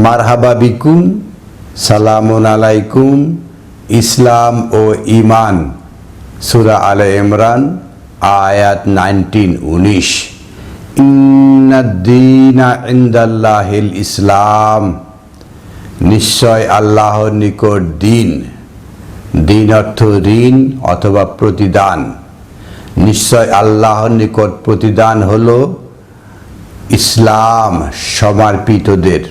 মারহাবা বিকুম, সালামুন আলাইকুম। ইসলাম ও ইমান, সূরা আলে ইমরান আয়াত 19-19। ইন্নাদ-দীনা ইনদাল্লাহিল ইসলাম, নিশ্চয় আল্লাহর নিকট দিন। দিন অর্থ ঋণ অথবা প্রতিদান। নিশ্চয় আল্লাহর নিকট প্রতিদান হলো ইসলাম, সমর্পিতদের।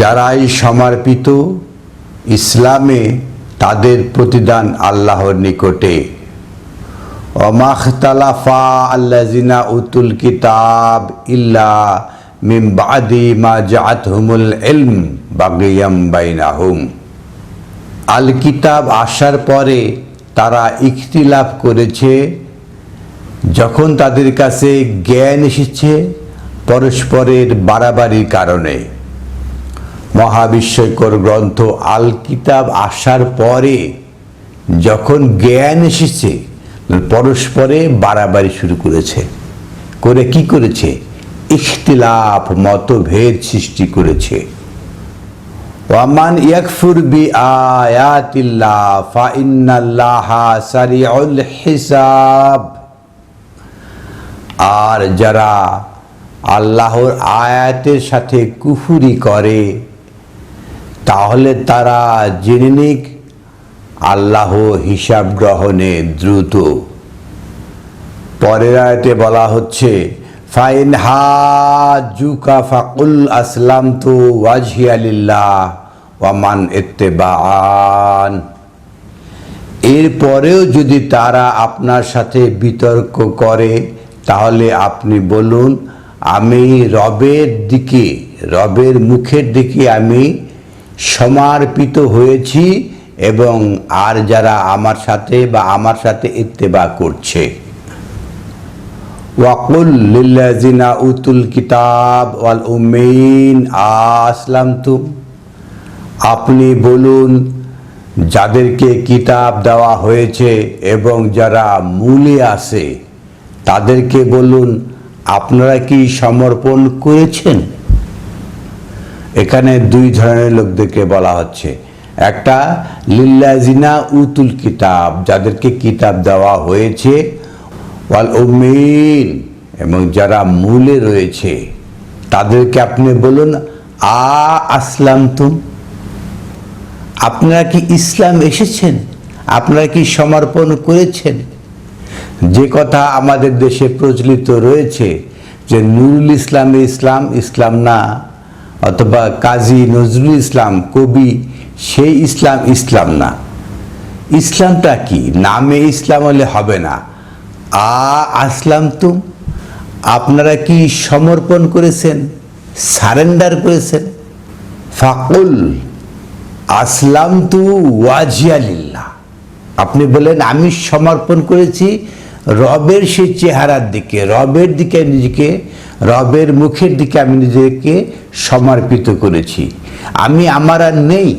যারাই সমর্পিত ইসলামে, তাদের প্রতিদান আল্লাহর নিকটে। ওমাখতালাফা আল্লাযিনা উতুল কিতাব ইল্লা মিন বাদি মা জাআতহুমুল ইলম বাগিয়াম বাইনাহুম। আল কিতাব আসার পরে তারা ইখতিলাফ করেছে, যখন তাদের কাছে জ্ঞান এসেছে পরস্পরের বাড়াবাড়ির কারণে। মহাবিস্ময়কর গ্রন্থ আল কিতাব আসার পরে যখন জ্ঞান এসেছে, পরস্পরে বাড়াবাড়ি শুরু করেছে। করে কি করেছে? ইখতিলাফ, মতভেদ সৃষ্টি করেছে। ওয়ামান ইয়াকফুর বিআয়াতিল্লাহ ফাইন্নাল্লাহা সারিউল হিসাব। আর যারা আল্লাহর আয়াতের সাথে কুফরি করে, তাহলে তারা জেনে নিক আল্লাহ হিসাব গ্রহণে দ্রুত। পরের আয়াতে বলা হচ্ছে, ফাইন হাজুকা ফাকুল আসলামতু ওয়াজহিয়া লিল্লাহ ওয়া মান ইত্তাবাআন। এরপরেও যদি তারা আপনার সাথে বিতর্ক করে, তাহলে আপনি বলুন, আমি রবের মুখের দিকে আমি সমর্পিত হয়েছি, এবং আর যারা আমার সাথে ইত্তেবা করছে। ওয়াকুল লিল্লাযিনা উতুল কিতাব ওয়াল উম্মিন আসলামতুম। আপনি বলুন, যাদেরকে কিতাব দেওয়া হয়েছে এবং যারা মূলে আছে, তাদেরকে বলুন, আপনারা কি সমর্পণ করেছেন? এখানে দুই ধরনের লোকদেরকে বলা হচ্ছে। একটা লিল্লাযিনা উতুল কিতাব, যাদেরকে কিতাব দেওয়া হয়েছে, ওয়াল উম্মিন, এবং যারা মূলে রয়েছে, তাদেরকে আপনি বলুন, আসলামতুম, আপনারা কি ইসলাম এসেছেন? আপনারা কি সমর্পণ করেছেন? যে কথা আমাদের দেশে প্রচলিত রয়েছে যে নুরুল ইসলামে ইসলাম না, অথবা কাজী নজরুল ইসলাম কবি, সেই ইসলাম না। ইসলামটা কি? নামে ইসলাম হলে হবে না। আসলামতুম, আপনারা কি সমর্পণ করেছেন, সারেন্ডার করেছেন? ফাকুল আসলামতু ওয়াজহিয়া লিল্লাহ, আপনি বলেন আমি সমর্পণ করেছি রবের সেই চেহারার দিকে, রবের মুখের দিকে আমি নিজেকে সমর্পিত করেছি। আমি আমার আর নেই।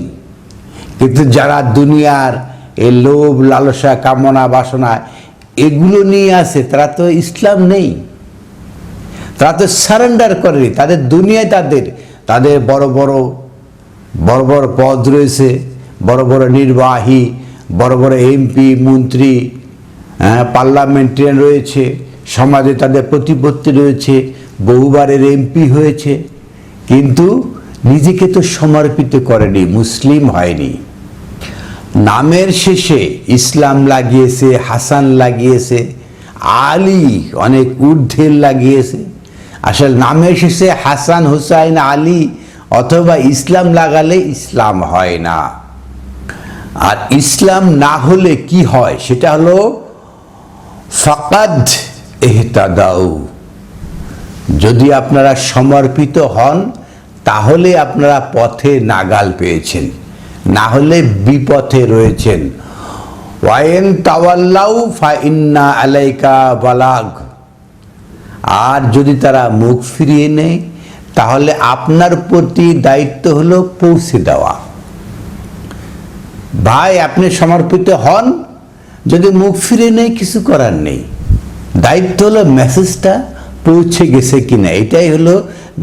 কিন্তু যারা দুনিয়ার এই লোভ, লালসা, কামনা, বাসনা এগুলো নিয়ে আছে, তারা তো ইসলাম নেই। তারা তো সারেন্ডার করেনি। তাদের দুনিয়ায় তাদের বড় বড় পদ রয়েছে, বড় বড় নির্বাহী, বড় বড় এমপি, মন্ত্রী, পার্লামেন্টারিয়ান রয়েছে, সমাজে তাদের প্রতিপত্তি রয়েছে, বহুবারের এমপি হয়েছে, কিন্তু নিজেকে তো সমর্পিত করেনি, মুসলিম হয়নি। নামের শেষে ইসলাম লাগিয়েছে, হাসান লাগিয়েছে, আলী অনেক ঊর্ধ্বের লাগিয়েছে। আসলে নামের শেষে হাসান, হুসাইন, আলী অথবা ইসলাম লাগালে ইসলাম হয় না। আর ইসলাম না হলে কি হয়? সেটা হলো ফাকাদ ইহতাদাউ। যদি আপনারা সমর্পিত হন, তাহলে আপনারা পথে নাগাল পেয়েছেন, না হলে বিপথে রয়েছেন। ওয়াইন তাওয়াল্লাউ ফাইন্না আলাইকা বালাগ। আর যদি তারা মুখ ফিরিয়ে নেয়, তাহলে আপনার প্রতি দায়িত্ব হলো পৌঁছে দেওয়া। ভাই, আপনি সমর্পিত হন, যদি মুখ ফিরে নেই কিছু করার নেই। দায়িত্ব হলো মেসেজটা পৌঁছে গেছে কিনা, এটাই হলো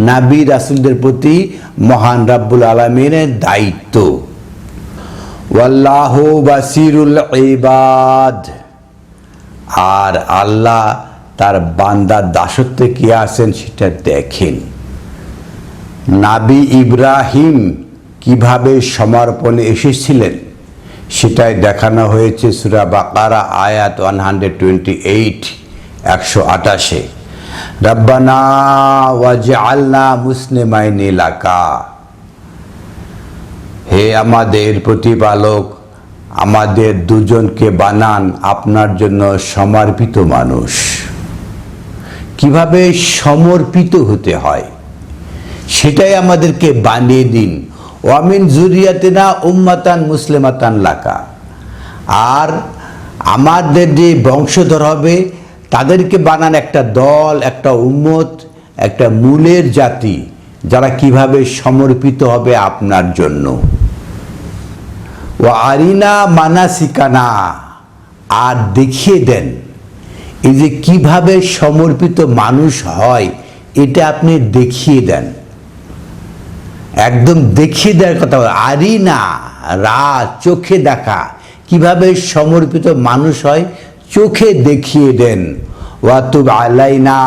নবী রাসূলদের প্রতি মহান রব্বুল আলামিনের দায়িত্ব। ওয়াল্লাহু বাসিরুল ইবাদ, আর আল্লাহ তার বান্দার দাসত্বে কি আছেন সেটা দেখেন। নবী ইব্রাহিম কিভাবে সমর্পণে এসেছিলেন সেটাই দেখানো হয়েছে সূরা বাকারা আয়াত 128, 128। রব্বানা ওয়াজআলনা মুসলিমাইনি লাকা, হে আমাদের প্রতিপালক, আমাদের দুজনকে বানান আপনার জন্য সমর্পিত মানুষ। কিভাবে সমর্পিত হতে হয় সেটাই আমাদেরকে বানিয়ে দিন। ওয়ামিন যুরিয়াতিনা উম্মাতান মুসলিমাতান লাকা, আর আমাদের যে বংশধর হবে তাদেরকে বানান একটা দল, একটা উম্মত, একটা মূলের জাতি, যারা কিভাবে সমর্পিত হবে আপনার জন্য। ও আরিনা মানাসিকানা, আর দেখিয়ে দেন এই যে কিভাবে সমর্পিত মানুষ হয়, এটা আপনি দেখিয়ে দেন, একদম দেখিয়ে দেওয়ার কথা। আরিনা, রা চোখে দেখা, কিভাবে সমর্পিত মানুষ হয় চোখে দেখিয়ে দেন। ওয়াতুব আলাইনা,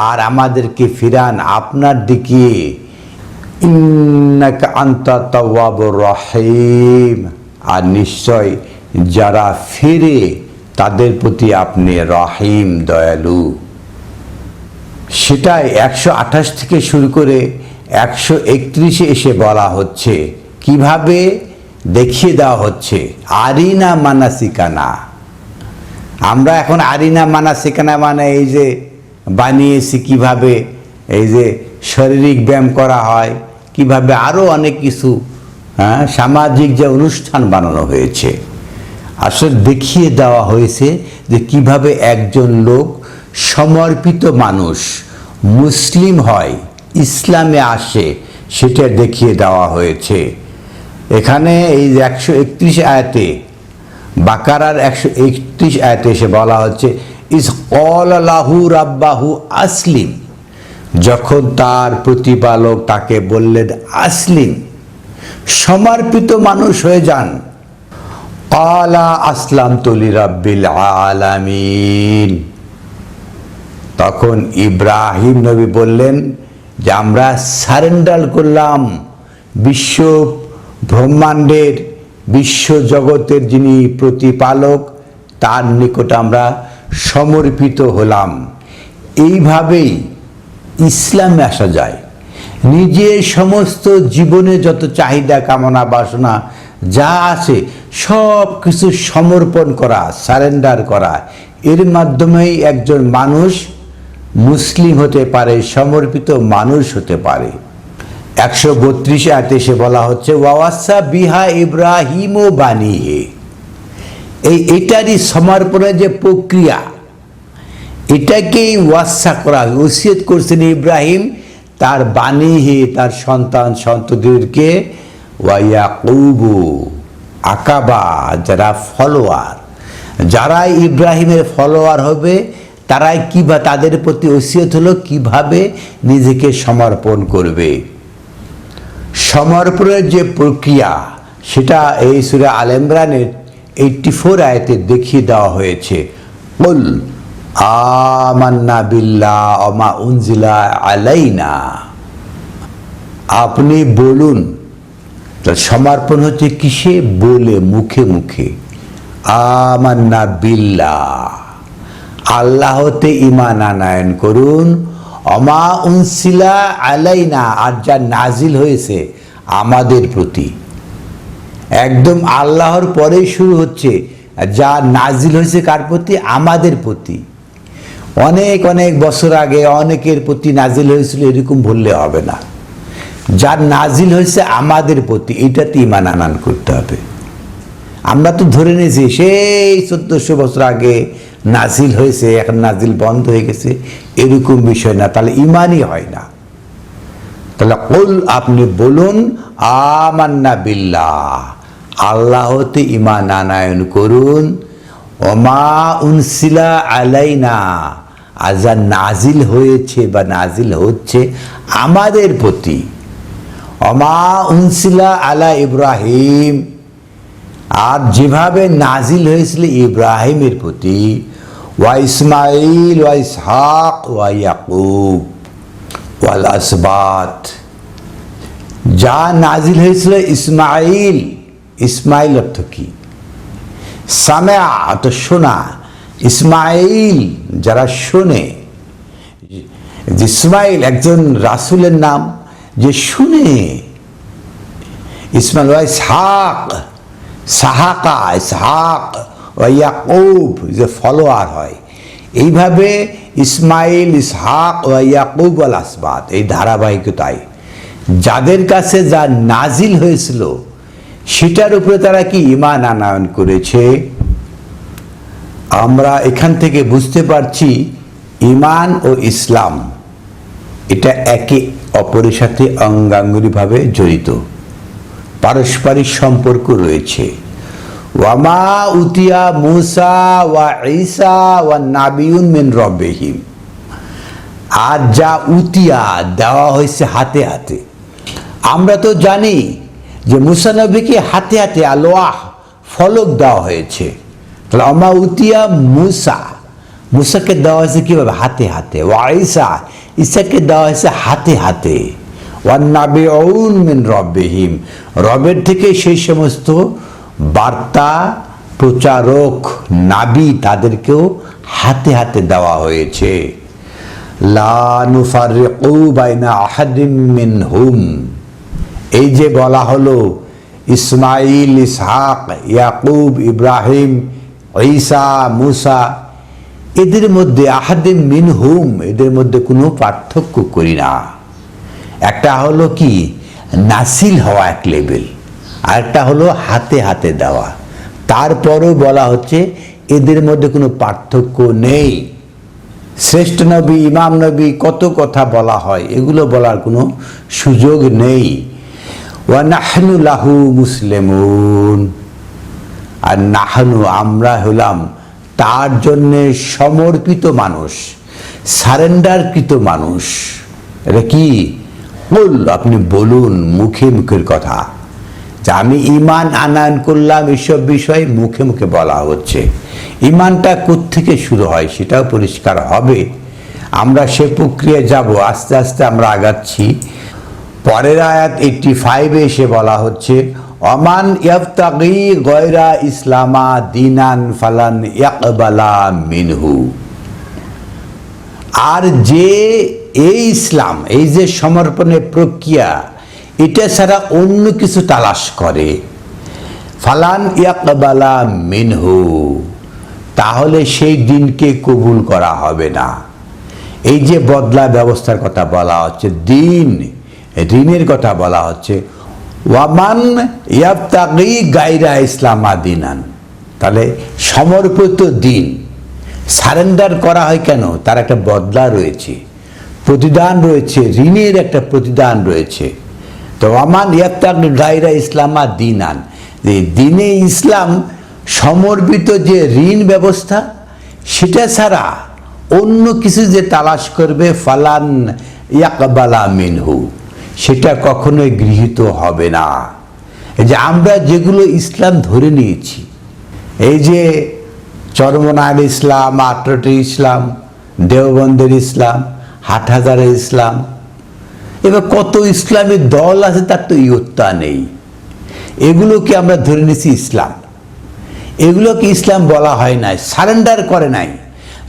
আর আমাদেরকে ফিরান আপনার দিকে। ইন্নাকা আনতা তাওয়াবুর রহিম, আর নিশ্চয় যারা ফিরে তাদের প্রতি আপনি রহিম, দয়ালু। সেটাই 128 থেকে শুরু করে 131 এসে বলা হচ্ছে, কিভাবে দেখিয়ে দেওয়া হচ্ছে। আরিনা মানাসিকানা, আমরা এখন আরিনা মানাসিকানা মানে এই যে বানিয়েছি কিভাবে এই যে শারীরিক ব্যায়াম করা হয়, কিভাবে আরও অনেক কিছু সামাজিক যে অনুষ্ঠান বানানো হয়েছে, আসলে দেখিয়ে দেওয়া হয়েছে যে কিভাবে একজন লোক সমর্পিত মানুষ মুসলিম হয়, ইসলামে আসে, সেটা দেখিয়ে দেওয়া হয়েছে। এখানে এই 131 আয়াতে, বাকারার 131 আয়াতে এসে বলা হচ্ছে ইস ক্বালা লাহু রাব্বাহু আসলিম, যখন তার প্রতিপালক তাকে বললেন আসলিম, সমর্পিত মানুষ হয়ে যান। ক্বালা আসলামতু লিরাব্বিল আলামিন, তখন ইব্রাহিম নবী বললেন যে আমরা সারেন্ডার করলাম বিশ্ব ব্রহ্মাণ্ডের, বিশ্ব জগতের যিনি প্রতিপালক তার নিকট আমরা সমর্পিত হলাম। এইভাবেই ইসলামে আসা যায়। নিজের সমস্ত জীবনে যত চাহিদা, কামনা, বাসনা যা আছে সব কিছু সমর্পণ করা, সারেন্ডার করা, এর মাধ্যমেই একজন মানুষ মুসলিম হতে পারে, সমর্পিত মানুষ হতে পারে। 132 আয়াতে এসে বলা হচ্ছে ওয়াওয়াসা বিহা ইব্রাহিম ও বানিহে, এটারই সমর্পণের যে প্রক্রিয়া, এটাকেই ওয়াসা করা, ওসিয়ত করছেন ইব্রাহিম তার বানিহে, তার সন্তান সন্ততিদেরকে। ওয়াইয়াকুবু, আকাবা, যারা ফলোয়ার, যারা ইব্রাহিমের ফলোয়ার হবে তারাই কিবা, তাদের প্রতি ওসিয়ত হলো কিভাবে নিজেকে সমর্পণ করবে। সমর্পণের যে প্রক্রিয়া সেটা এই সূরা আল ইমরানের 84 আয়াতে দেখিয়ে দেওয়া হয়েছে। কুল আমান্না বিল্লাহ ওয়া মা উনজিলা আলাইনা, আপনি বলুন। সমর্পণ হচ্ছে কিসে? বলে, মুখে মুখে। আমান্না বিল্লাহ, আল্লাহতে ঈমান আনয়ন করুন। অমা উনসিলা আলাইনা, আর যা নাজিল হয়েছে আমাদের প্রতি। একদম আল্লাহর পরেই শুরু হচ্ছে, যা নাজিল হয়েছে কার প্রতি? আমাদের প্রতি। অনেক অনেক বছর আগে অনেকের প্রতি নাজিল হয়েছিল এরকম বললে হবে না। যার নাজিল হয়েছে আমাদের প্রতি, এটাতে ঈমান আনয়ন করতে হবে। আমরা তো ধরে নিয়েছি সেই 1400 বছর আগে নাজিল হয়েছে, এখন নাজিল বন্ধ হয়ে গেছে, এরকম বিষয় না, তাহলে ঈমানই হয় না। তাহলে কুল, আপনি বলুন, আমান্না বিল্লাহ, আল্লাহতে ঈমান আনয়ন করুন। ওমা উনসিলা আলাইনা, আর যা নাজিল হয়েছে বা নাজিল হচ্ছে আমাদের প্রতি। অমা উনসিলা আলা ইব্রাহিম, আর যেভাবে নাজিল হয়েছিল ইব্রাহিমের প্রতি, ওয়া ইসমাইল ওয়া ইসহাক ওয়া ইয়াকুব ওয়াল আসবাত, যা নাজিল হয়েছিল ইসমাইল। ইসমাইল অর্থ কি? সামা অর্থ শোনা। ইসমাইল যারা শোনে, ইসমাইল একজন রাসূলের নাম যে শুনে। ইসমাইল ওয়া ইসহাক, সাহাকা ইসহাক ওয়া ইয়াকুব যে ফলোয়ার হয়। এইভাবে ইসমাইল, ইসহাক ওয়া ইয়াকুব আল আসবাত, এই ধারাবাহিকতায় যাদের কাছে যা নাজিল হয়েছিল সেটার উপরে তারা কি ঈমান আনয়ন করেছে। আমরা এখান থেকে বুঝতে পারছি ঈমান ও ইসলাম এটা একে অপরের সাথে অঙ্গাঙ্গিভাবে জড়িত, পারস্পরিক সম্পর্ক রয়েছে। ওয়ামা উতিয়া মুসা ওয়া ঈসা ওয়া নাবিয়ুন মিন রাব্বিহিম, আর যা উতিয়া দেওয়া হয়েছে হাতে হাতে। আমরা তো জানি যে মুসা নবীকে হাতে হাতে আলোয়াহ ফলক দেওয়া হয়েছে। তাহলে ওয়ামা উতিয়া মুসা, মুসাকে দেওয়া হয়েছে কিভাবে? হাতে হাতে। ওয়া ঈসা, ঈসাকে দেওয়া হয়েছে হাতে হাতে। ওয়ান নাবিয়ুন মিন রাব্বিহিম, রবের থেকে সেই সমস্ত বার্তা প্রচারক নাবী তাদেরকেও হাতে হাতে দেওয়া হয়েছে। লা নুফাররিকু বাইনা আহাদিম মিনহুম, এই যে বলা হলো ইসমাইল, ইসহাক, ইয়াকুব, ইব্রাহিম, ঈসা, মুসা, এদের মধ্যে আহাদিম মিনহুম, এদের মধ্যে কোনো পার্থক্য করি না। একটা হলো কি নাসিল হওয়া এক লেভেল, আরেকটা হলো হাতে হাতে দেওয়া। তারপরও বলা হচ্ছে এদের মধ্যে কোনো পার্থক্য নেই। শ্রেষ্ঠ নবী, ইমাম নবী, কত কথা বলা হয়, এগুলো বলার কোনো সুযোগ নেই। ওয়া নাহনু লাহু মুসলিমুন, আর নাহনু আমরা হলাম তার জন্যে সমর্পিত মানুষ, সারেন্ডারকৃত মানুষ। এটা কি? বল, আপনি বলুন মুখে মুখের কথা, যে আমি ঈমান আনয়ন করলাম, এসব বিষয় মুখে মুখে বলা হচ্ছে। ঈমানটা কোত্থেকে শুরু হয় সেটাও পরিষ্কার হবে। আমরা সে প্রক্রিয়ায় যাব, আস্তে আস্তে আমরা আগাচ্ছি। পরের আয়াত 85 এসে বলা হচ্ছে ওমান ইয়াবতাগি গায়রা ইসলামা দীনান ফালান ইয়াকবালা মিনহু, আর যে এই ইসলাম, এই যে সমর্পণের প্রক্রিয়া, এটা ছাড়া অন্য কিছু তালাশ করে, ফালান ইয়াকবালা মিনহু, তাহলে সেই দিনকে কবুল করা হবে না। এই যে বদলা ব্যবস্থার কথা বলা হচ্ছে, দিন ঋণের কথা বলা হচ্ছে, ওয়ামান ইয়াবতাগি গায়রা ইসলামা দীনান, তাহলে সমর্পিত দিন সারেন্ডার করা হয় কেন? তার একটা বদলা রয়েছে, প্রতিদান রয়েছে, ঋণের একটা প্রতিদান রয়েছে। তো ওয়ামান ইয়াবতাগি গায়রা ইসলামা দীনান, যে দিনে ইসলাম সমর্পিত যে ঋণ ব্যবস্থা, সেটা ছাড়া অন্য কিছু যে তালাশ করবে, ফালান ইয়াকবালা মিনহু, সেটা কখনোই গৃহীত হবে না। এই যে আমরা যেগুলো ইসলাম ধরে নিয়েছি, এই যে চরমনায়ের ইসলাম, আটরটির ইসলাম, দেওবন্দের ইসলাম, হাটহাজারের ইসলাম, এবার কত ইসলামী দল আছে তার তো ইয়ত্তা নেই। এগুলোকে আমরা ধরে নিয়েছি ইসলাম, এগুলোকে ইসলাম বলা হয় নাই, সারেন্ডার করে নাই।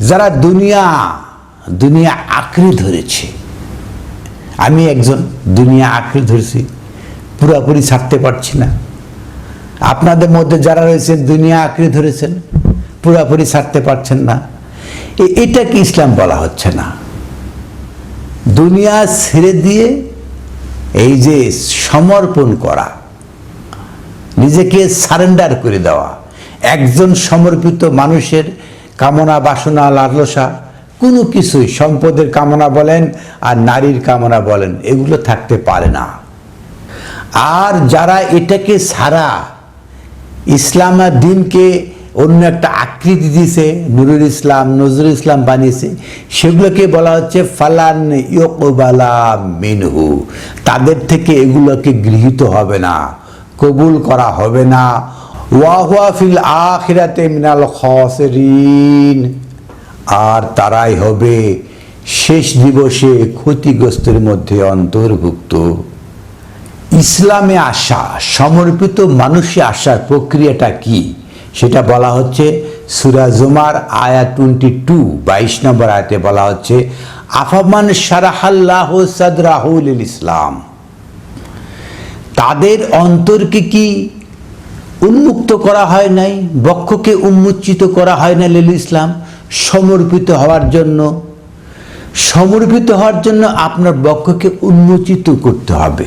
যারা দুনিয়া আঁকড়ে ধরেছে, আমি একজন দুনিয়া আঁকড়ে ধরেছি, পুরোপুরি ছাড়তে পারছি না। আপনাদের মধ্যে যারা রয়েছেন দুনিয়া আঁকড়ে ধরেছেন, পুরোপুরি ছাড়তে পারছেন না, এটাকে ইসলাম বলা হচ্ছে না। দুনিয়া ছেড়ে দিয়ে এই যে সমর্পণ করা, নিজেকে সারেন্ডার করে দেওয়া, একজন সমর্পিত মানুষের কামনা বাসনা লালসা কোনো কিছুই, সম্পদের কামনা বলেন আর নারীর কামনা বলেন, এগুলো থাকতে পারে না। আর যারা এটাকে ছাড়া ইসলাম আর দিনকে অন্য একটা আকৃতি দিয়েছে, নুরুল ইসলাম, নজরুল ইসলাম বানিয়েছে, সেগুলোকে বলা হচ্ছে ফালান ইউকবালা মিনহু, তাদের থেকে এগুলোকে গৃহীত হবে না, কবুল করা হবে না। ওয়া হুয়া ফিল আখিরাতে মিনাল খাসিরিন, আর তারাই হবে শেষ দিবসে ক্ষতিগ্রস্তের মধ্যে অন্তর্ভুক্ত। ইসলামে আসা, সমর্পিত মানুষে আসার প্রক্রিয়াটা কি সেটা বলা হচ্ছে সূরা জুমার আয়াত 22, 22 নম্বর আয়াতে বলা হচ্ছে আফামান শারাহাল্লাহু সাদরাহু লিল ইসলাম, তাদের অন্তরকে কি উন্মুক্ত করা হয় নাই, বক্ষকে উন্মোচিত করা হয় না লিল ইসলাম, সমর্পিত হওয়ার জন্য। সমর্পিত হওয়ার জন্য আপনার বক্ষকে উন্মোচিত করতে হবে।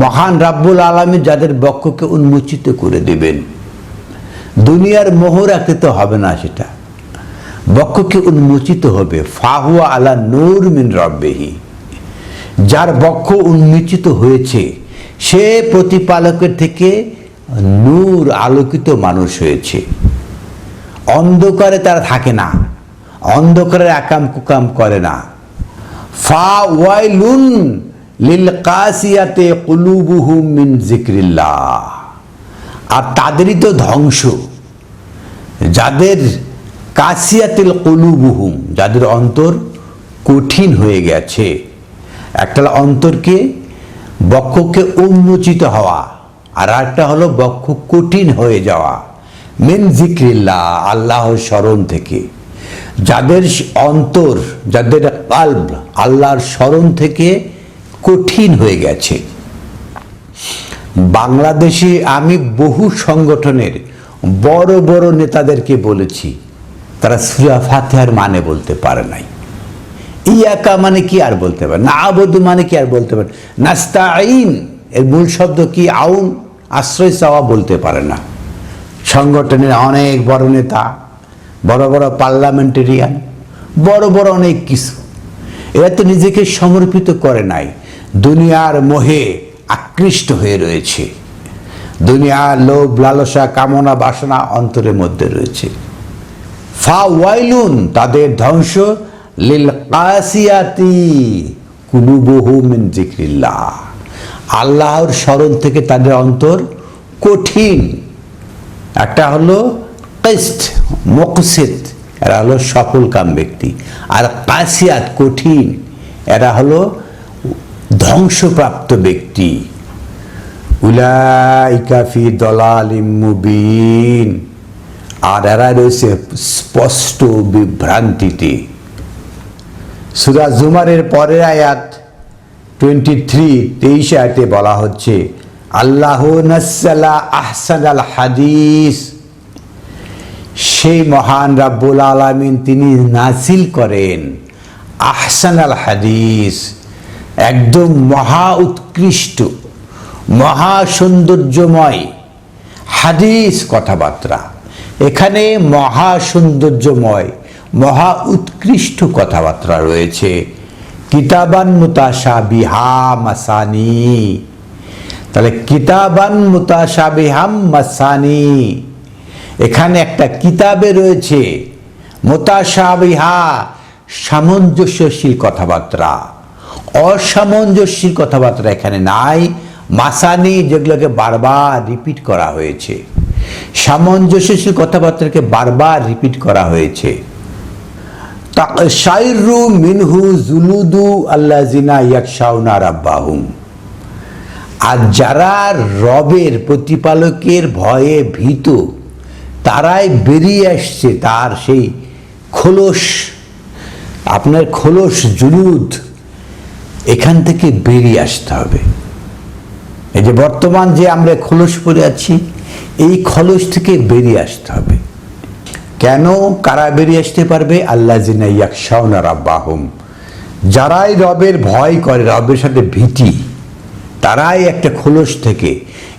মহান রাব্বুল আলামিন যাদের বক্ষকে উন্মোচিত করে দেবেন, দুনিয়ার মোহ রাখতে তো হবে না, সেটা বক্ষকে উন্মোচিত হবে। ফাহুয়া আলা নূর মিন রাব্বিহি, যার বক্ষ উন্মোচিত হয়েছে সে প্রতিপালকের থেকে নূর, আলোকিত মানুষ হয়েছে। অন্ধকারে তারা থাকে না, অন্ধকারের আকাম কুকাম করে না। ফা ওয়াইলুন লিল কাসিয়াতে কুলুবুহুম মিন যিকরিল্লাহ, আর তাদেরই তো ধ্বংস যাদের কাসিয়াতিল কুলুবুহুম, যাদের অন্তর কঠিন হয়ে গেছে। একটা অন্তরকে, বক্ষকে উন্মোচিত হওয়া, আর একটা হলো বক্ষ কঠিন হয়ে যাওয়া। মিন যিকরিল্লাহ, আল্লাহর স্মরণ থেকে। যাদের অন্তর, যাদের কালব আল্লাহর স্মরণ থেকে কঠিন হয়ে গেছে। বাংলাদেশে আমি বহু সংগঠনের বড় বড় নেতাদেরকে বলেছি, তারা সূরা ফাতিহার মানে বলতে পারে নাই। ইয়াকা মানে কি আর বলতে পারে, না'বুদু মানে কি আর বলতে পারে, নাস্তাঈন এর মূল শব্দ কি, আউন, আশ্রয় চাওয়া, বলতে পারে না। সংগঠনের অনেক বড় নেতা, বড় বড় পার্লামেন্টেরিয়ান, বড় বড় অনেক কিছু, এরা তো নিজেকে সমর্পিত করে নাই, দুনিয়ার মোহে আকৃষ্ট হয়ে রয়েছে। দুনিয়ার লোভ, লালসা, কামনা, বাসনা অন্তরের মধ্যে রয়েছে। ফা ওয়াইলুন, তাদের ধ্বংস, লিল কাসিয়াতি কুলুবুহুম মিন যিকরিল্লাহ, আল্লাহর স্মরণ থেকে তাদের অন্তর কঠিন। একটা হলো কিসত, মুকসিত, এরা হলো সফলকাম ব্যক্তি, আর কাসিয়াত কঠিন, এরা হলো ধ্বংসপ্রাপ্ত ব্যক্তি। উলাইকা ফি দালালিম মুবিন, আর এরা রয়েছে স্পষ্ট বিভ্রান্তিতে। সূরা জুমারের পরের আয়াত 23, 23 আয়াতে বলা হচ্ছে আল্লাহু নাজ্জালা আহসানাল হাদিস, সেই মহান রাব্বুল আলামিন তিনি নাজিল করেন আহসানাল হাদিস, একদম মহা উৎকৃষ্ট, মহা সৌন্দর্যময় হাদিস, কথাবার্তা। এখানে মহা সৌন্দর্যময়, মহা উৎকৃষ্ট কথাবার্তা রয়েছে। কিতাবান মুতাশাবিহা মাসানি, তাহলে কিতাবান মুতাশাবিহাম মাসানি, এখানে একটা কিতাবে রয়েছে মুতাশাবিহা, সামঞ্জস্যশীল কথাবার্তা। অসামঞ্জস্যের কথাবার্তা এখানে নাই। মাসানি, যেগুলোকে বারবার রিপিট করা হয়েছে, সামঞ্জস্যশীল কথাবার্তাকে বারবার রিপিট করা হয়েছে। তাকশাইরু মিনহু জুলুদু আল্লাযিনা ইয়াখশাউনা রাব্বাহুম, আর যারা রবের, প্রতিপালকের ভয়ে ভীত, তারাই বেরিয়ে আসছে তার সেই খোলস, আপনার খোলস, জুলুদ, এখান থেকে বেরিয়ে আসতে হবে। এই যে বর্তমান যে আমরা খোলস পরে আছি, এই খোলস থেকে বেরিয়ে আসতে হবে। কেন, কারা বেরিয়ে আসতে পারবে? আল্লাযিনা ইয়াখশাউনা রাব্বাহুম, যারাই রবের ভয় করে, রবের সাথে ভীতি, তারাই একটা খোলস থেকে,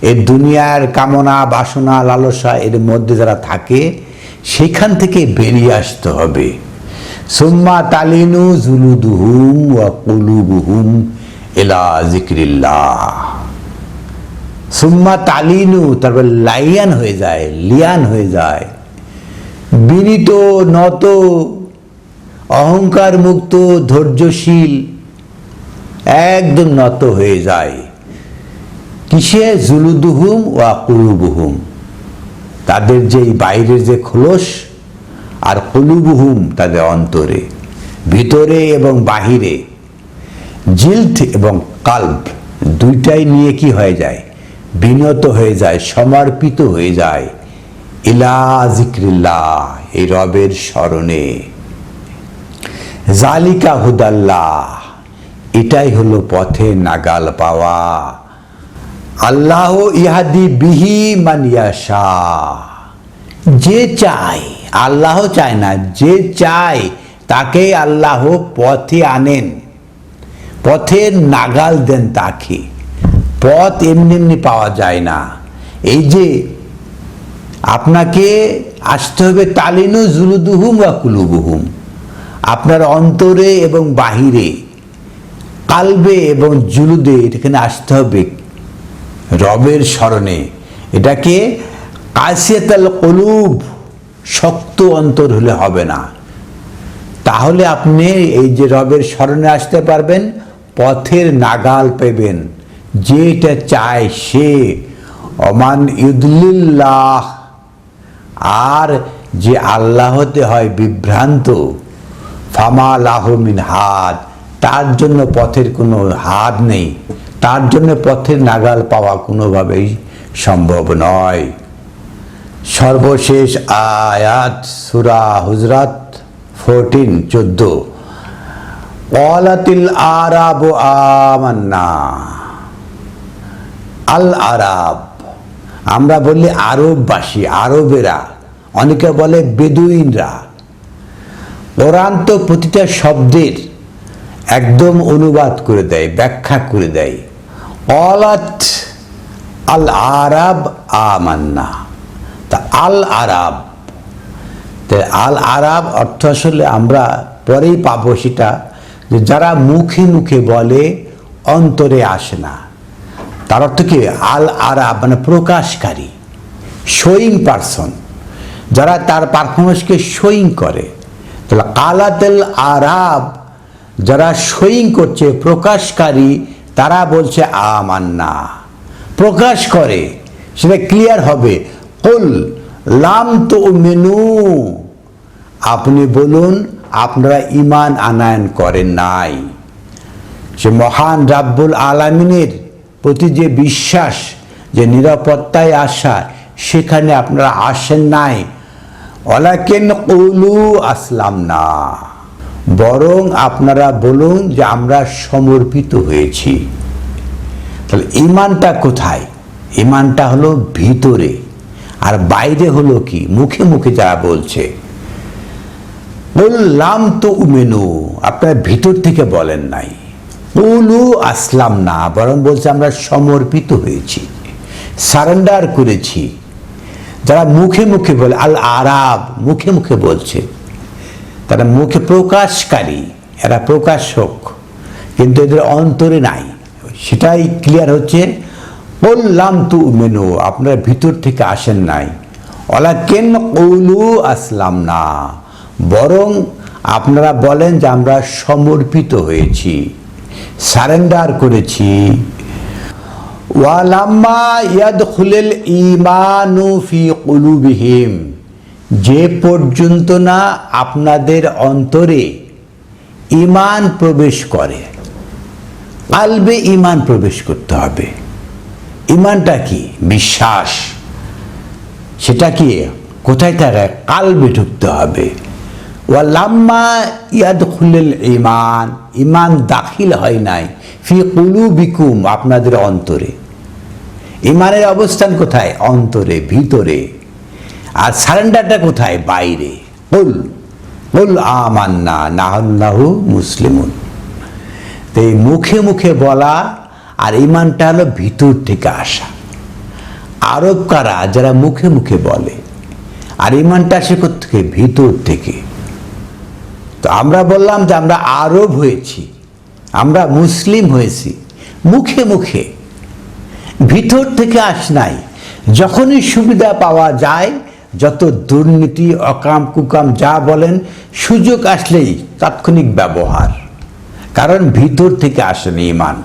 এই দুনিয়ার কামনা, বাসনা, লালসা এর মধ্যে যারা থাকে, সেখান থেকে বেরিয়ে আসতে হবে। সুম্মা তালিনু জুলুদুহুম ওয়া কুলুবুহুম ইলা যিকরিল্লাহ, সুম্মা তালিনু, তারপর লাইয়ান হয়ে যায়, লিয়ান হয়ে যায়, বিনীত, নত, অহংকার মুক্ত, ধৈর্যশীল, একদম নত হয়ে যায়। কিসে? জুলুদুহুম ওয়া কুলুবুহুম, তাদের যে বাইরের যে খোলস, আর কুলুবুহুম তাদের অন্তরে, ভিতরে এবং বাহিরে, জিলদ এবং কালব দুইটাই নিয়ে কি হয়ে যায়? বিনত হয়ে যায়, সমর্পিত হয়ে যায় ইলা জিক্রিল্লাহ, এই রবের স্মরণে। জালিকা হুদাল্লাহ, এটাই হলো পথে নাগাল পাওয়া। আল্লাহ ইহাদি বিহি মান ইয়াশা, যে চায়, আল্লাহ চায় না, যে চায় তাকে আল্লাহ পথে আনেন, পথের নাগাল দেন তাকে। পথ এমনি এমনি পাওয়া যায় না। এই যে আপনাকে আসতে হবে তালিনু জুলুদুহুম ওয়া কুলুবুহুম, আপনার অন্তরে এবং বাহিরে, কালবে এবং জুলুদে, এখানে আসতে হবে রবের স্মরণে। এটাকে কাসিয়াতাল কুলুব, শক্ত অন্তর হলে হবে না। তাহলে আপনি এই যে রবের স্মরণে আসতে পারবেন, পথের নাগাল পাবেন। যেটা চায় সে, অমান ইউদলিল্লাহ, আর যে আল্লাহতে হয় বিভ্রান্ত, ফামা লাহু মিন হাদ, তার জন্য পথের কোনো হাত নেই, তার জন্য পথের নাগাল পাওয়া কোনোভাবেই সম্ভব নয়। সর্বশেষ আয়াত সূরা হুজরাত 14-14, ক্বালাতিল আরাবু আমান্না। আল আরাব, আমরা বলি আরববাসী, আরবেরা, অনেকে বলে বেদুইনরা। কোরআন তো প্রতিটা শব্দের একদম অনুবাদ করে দেয়, ব্যাখ্যা করে দেয়। ক্বালাত আল আরাব আমান্না, তা আল আরাব, আল আরাব অর্থ আসলে আমরা পরেই পাবো সেটা, যে যারা মুখে মুখে বলে অন্তরে আসে না, তার অর্থ কি? আল আরাব মানে প্রকাশকারী, শোয়িং পারসন, যারা তার পারফরমেন্সকে শোয়িং করে। তাহলে কালাতেল আরাব, যারা শোয়িং করছে, প্রকাশকারী, তারা বলছে আমান্না, প্রকাশ করে, সেটা ক্লিয়ার হবে। কুল লাম তুমিনু, আপনি বলুন আপনারা ঈমান আনয়ন করেন নাই। সে মহান রাব্বুল আলামিনের প্রতি যে বিশ্বাস, যে নিরাপত্তায় আসা, সেখানে আপনারা আসেন নাই। ওয়ালাকিন কুলু আসলামনা, বরং আপনারা বলুন যে আমরা সমর্পিত হয়েছি। তাহলে ঈমানটা কোথায়? ঈমানটা হলো ভিতরে, আর বাইরে হলো কি? মুখে মুখে যারা বলছে। বললাম তো উমেনু, আপনারা ভিতর থেকে বলেন নাই। কুলু আসলাম না, বরং বলছে আমরা সমর্পিত হয়েছি, সারেন্ডার করেছি। যারা মুখে মুখে বলে, আল আরাব মুখে মুখে বলছে, তারা মুখে প্রকাশকারী, এরা প্রকাশক, কিন্তু এদের অন্তরে নাই। সেটাই ক্লিয়ার হচ্ছে। বললাম তু মেনু, আপনারা ভিতর থেকে আসেন নাই। ওয়ালাকিন কুলু আসলাম না, বরং আপনারা বলেন যে আমরা সমর্পিত হয়েছি, সারেন্ডার করেছি। ওয়ালাম্মা ইয়াদখুলুল ঈমানু ফি কুলুবিহিম, যে পর্যন্ত না আপনাদের অন্তরে ঈমান প্রবেশ করে। কালবে ঈমান প্রবেশ করতে হবে। ঈমানটা কি? বিশ্বাস। সেটা কি? কোথায় থাকে? কালবে ঢুকতে হবে। ওয়ালাম্মা ইয়াদখুলুল ঈমান, ঈমান দাখিল হয় নাই ফি কুলুবিকুম, আপনাদের অন্তরে। ঈমানের অবস্থান কোথায়? অন্তরে, ভিতরে। আর সারেন্ডারটা কোথায়? বাইরে। কুল আমান্না নাহনু মুসলিমুন। তো এই মুখে মুখে বলা আর ঈমানটা হলো ভিতর থেকে আসা। আরব কারা? যারা মুখে মুখে বলে, আর ঈমানটা আসে কোত্থেকে? ভিতর থেকে। তো আমরা বললাম যে আমরা আরব হয়েছি, আমরা মুসলিম হয়েছি মুখে মুখে, ভিতর থেকে আসে নাই। যখনই সুবিধা পাওয়া যায়, যত দুর্নীতি, অকাম কুকাম যা বলেন, সুযোগ আসলেই তাৎক্ষণিক ব্যবহার, কারণ ভিতর থেকে আসেনি ঈমান।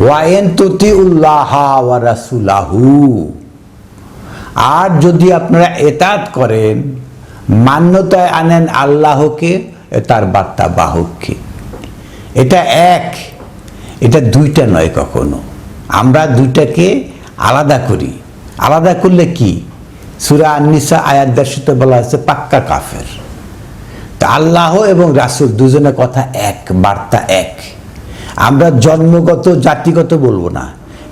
ওয়াইন তুতিউল্লাহ ওয়া রাসূলাহু, আর যদি আপনারা এতাত করেন, মান্যতায় আনেন আল্লাহকে, তার বার্তা বাহককে। এটা এক, এটা দুইটা নয় কখনো। আমরা দুইটাকে আলাদা করি। আলাদা করলে কি? সূরা আন-নিসা আয়াত ১০ বলা হচ্ছে পাক্কা কাফের। তা আল্লাহ এবং রাসূল দুজনের কথা এক, বার্তা এক। আমরা জন্মগত জাতিগত বলবো না,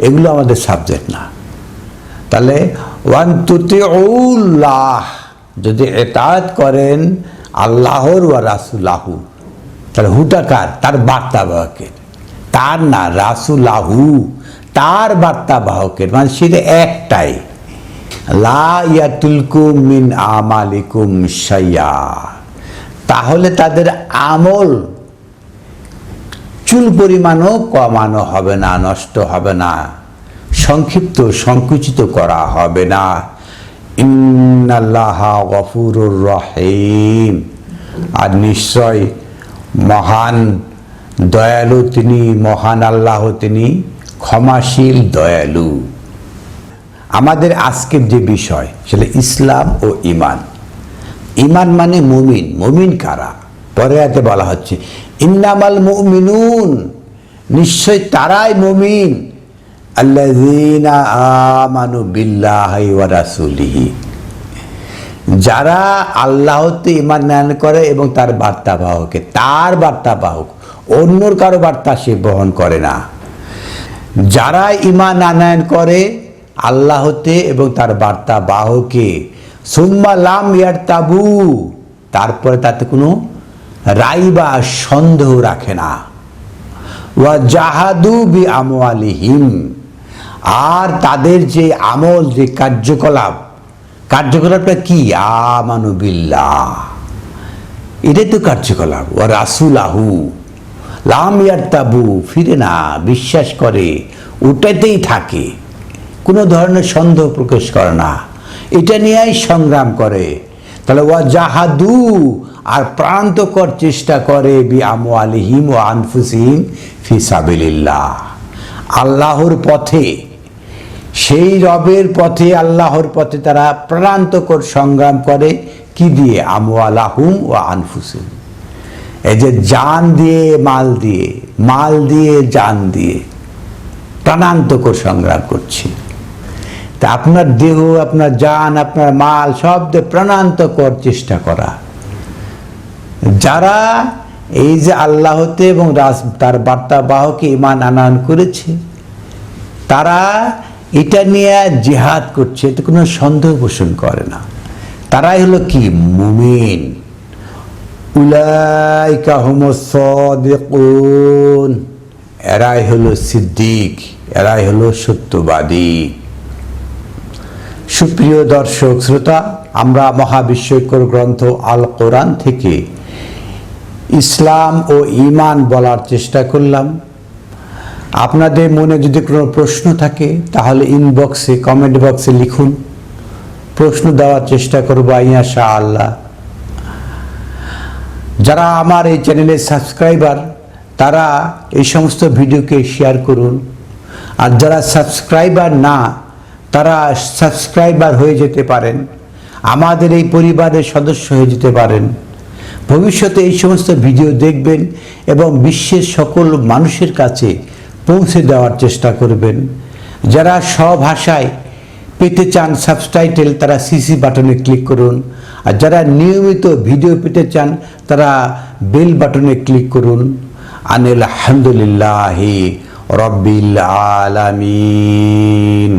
এগুলো আমাদের সাবজেক্ট না। তাহলে ওয়ান তুতিউল্লাহ, যদি এতাত করেন আল্লাহর ওয়া রাসূলাহু, তাহলে হুটা কার? তার বার্তা বাহকের। তার না, রাসূলাহু, তার বার্তা বাহকের, মানে সেটা একটাই। লা ইয়াতুলকুম মিন আমালিকুম শাইয়া, তাহলে তাদের আমল চুল পরিমাণও কমানো হবে না, নষ্ট হবে না, সংক্ষিপ্ত সংকুচিত করা হবে না। ইন্নাল্লাহা গফুরুর রহিম, আর নিশ্চয় মহান দয়ালু তিনি, মহান আল্লাহ তিনি ক্ষমাশীল দয়ালু। আমাদের আজকের যে বিষয় সেটা ইসলাম ও ঈমান। ঈমান মানে মুমিন। মুমিন কারা? পরে আয়াতে বলা হচ্ছে ইন্নামাল মুমিনুন, নিশ্চয় তারাই মুমিন, আল্লাযীনা আমানু বিল্লাহি ওয়া রাসূলিহি, যারা আল্লাহতে ঈমান আনয়ন করে এবং তার বার্তা বাহকে। তার বার্তা বাহক, অন্যর কারো বার্তা সে বহন করে না। যারা ঈমান আনয়ন করে আল্লাহতে এবং তার বার্তা বাহকে, সুম্মা লাম ইয়ারতাবু, তারপরে তাতে কোনো রাই বা সন্দেহ রাখে না, ওয়া জাহাদু বি আমওয়ালিহিম, আর তাদের যে আমল, যে কার্যকলাপটা কি? আমানু বিল্লাহ, এটাই তো কার্যকলাপ। ওয়া রাসূলাহু, লাম ইয়ারতাবু, ফিরে না, বিশ্বাস করে, ওটাতেই থাকে, কোনো ধরনের সন্দেহ প্রকাশ করে না, এটা নিয়েই সংগ্রাম করে। তাহলে ওয়া জাহাদু, আর প্রান্তকর চেষ্টা করে, বি আমওয়ালিহিম ওয়া আনফুসিহিম ফি সাবিলিল্লাহ, আল্লাহর পথে, সেই রবের পথে, আল্লাহর পথে তারা প্রান্তকর সংগ্রাম করে। কি দিয়ে? আমওয়ালাহুম ওয়া আনফুসিহিম, এই যে জান দিয়ে, মাল দিয়ে, জান দিয়ে প্রাণান্তকর সংগ্রাম করছে। তা আপনার দেহ, আপনার জান, আপনার মাল সব দিয়ে প্রাণান্তকর চেষ্টা করা। যারা এই যে আল্লাহতে এবং তার বার্তা বাহকে ঈমান আনয়ন করেছে, তারা এটা নিয়ে জিহাদ করছে, এতে কোনো সন্দেহ পোষণ করে না। তারাই হলো কি? মুমিন। উলাইকা হুমুস সাদিকুন, এরাই হলো সিদ্দিক, এরাই হলো সত্যবাদী। সুপ্রিয় দর্শক শ্রোতা, আমরা মহাবিশ্বকর গ্রন্থ আল কোরআন থেকে ইসলাম ও ঈমান বলার চেষ্টা করলাম। আপনাদের মনে যদি কোনো প্রশ্ন থাকে তাহলে ইনবক্সে, কমেন্ট বক্সে লিখুন, প্রশ্ন দেওয়ার চেষ্টা করব ইনশাআল্লাহ। যারা আমার এই চ্যানেলের সাবস্ক্রাইবার, তারা এই সমস্ত ভিডিওকে শেয়ার করুন। আর যারা সাবস্ক্রাইবার না, তারা সাবস্ক্রাইবার হয়ে যেতে পারেন, আমাদের এই পরিবারের সদস্য হয়ে যেতে পারেন। ভবিষ্যতে এই সমস্ত ভিডিও দেখবেন এবং বিশ্বের সকল মানুষের কাছে পৌঁছে দেওয়ার চেষ্টা করবেন। যারা স্বভাষায় পেতে চান সাবটাইটেল, তারা সিসি বাটনে ক্লিক করুন। আর যারা নিয়মিত ভিডিও পেতে চান, তারা বেল বাটনে ক্লিক করুন। আলহামদুলিল্লাহি রাব্বিল আলামিন।